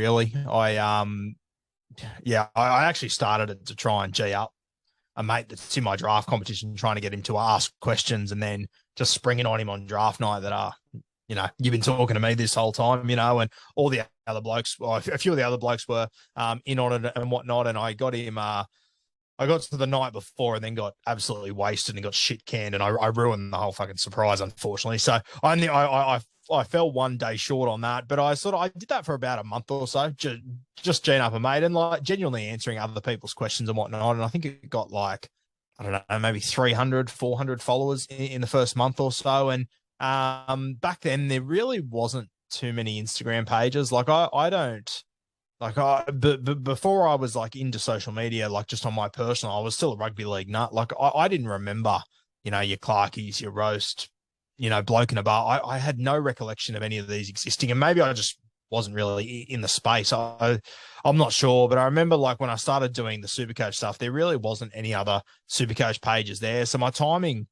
really. I actually started it to try and G up a mate that's in my draft competition, trying to get him to ask questions, and then just springing on him on draft night that you've been talking to me this whole time, and all the other blokes, well, a few of the other blokes were in on it and whatnot, and I got him. I got to the night before and then got absolutely wasted and got shit canned, and I ruined the whole fucking surprise, unfortunately. So I fell one day short on that, but I did that for about a month or so, just Gene up a mate and like genuinely answering other people's questions and whatnot. And I think it got like, I don't know, maybe 300, 400 followers in the first month or so. And back then there really wasn't too many Instagram pages. Like before I was like into social media, like just on my personal, I was still a rugby league nut. Like I didn't remember, your Clarkies, your Roast, Bloke in a Bar. I had no recollection of any of these existing, and maybe I just wasn't really in the space. I'm not sure, but I remember like when I started doing the SuperCoach stuff, there really wasn't any other SuperCoach pages there. So my timing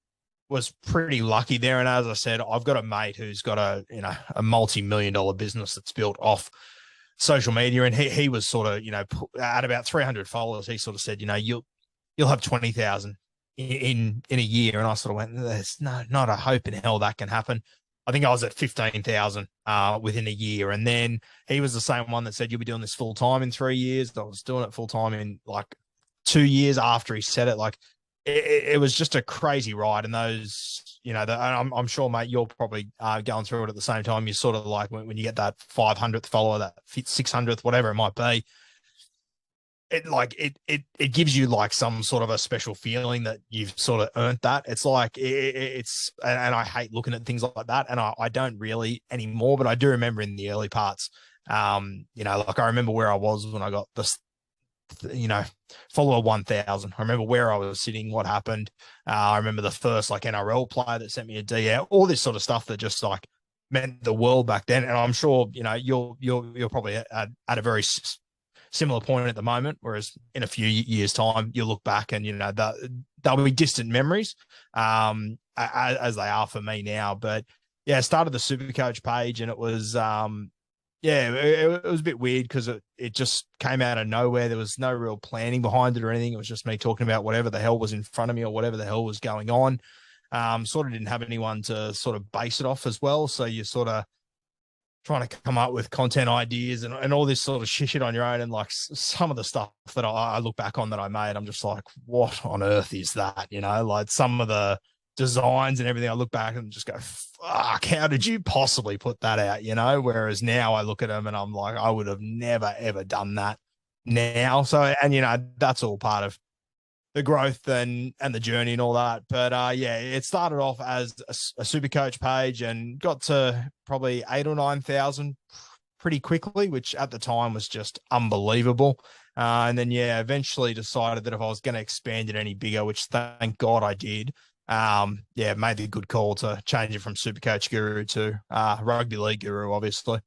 was pretty lucky there. And as I said, I've got a mate who's got a multi-million-dollar business that's built off social media, and he was sort of, at about 300 followers, he sort of said, you'll have 20,000 in a year. And I sort of went, there's not a hope in hell that can happen. I think I was at 15,000 within a year. And then he was the same one that said, you'll be doing this full time in 3 years. I was doing it full time in like 2 years after he said it. Like it was just a crazy ride. And those, I'm sure, mate, you're probably going through it at the same time. You're sort of like when you get that 500th follower, that 600th, whatever it might be, it gives you like some sort of a special feeling that you've sort of earned that. It's like it's and I hate looking at things like that, and I don't really anymore, but I do remember in the early parts, like I remember where I was when I got this, follower 1,000. I remember where I was sitting, what happened. I remember the first like NRL player that sent me a DM, all this sort of stuff that just like meant the world back then. And I'm sure, you're probably at a very similar point at the moment, whereas in a few years' time, you'll look back and, they'll be distant memories, as they are for me now. But yeah, I started the SuperCoach page, and it was, it was a bit weird because it just came out of nowhere. There was no real planning behind it or anything. It was just me talking about whatever the hell was in front of me or whatever the hell was going on. Sort of didn't have anyone to sort of base it off as well. So you're sort of trying to come up with content ideas and all this sort of shit on your own. And like some of the stuff that I look back on that I made, I'm just like, what on earth is that? Like some of the designs and everything, I look back and just go, fuck, how did you possibly put that out? Whereas now I look at them and I'm like, I would have never, ever done that now. So, and that's all part of the growth and the journey and all that. But it started off as a SuperCoach page and got to probably 8,000 or 9,000 pretty quickly, which at the time was just unbelievable. And then, eventually decided that if I was going to expand it any bigger, which thank God I did, made the good call to change it from SuperCoach Guru to Rugby League Guru, obviously.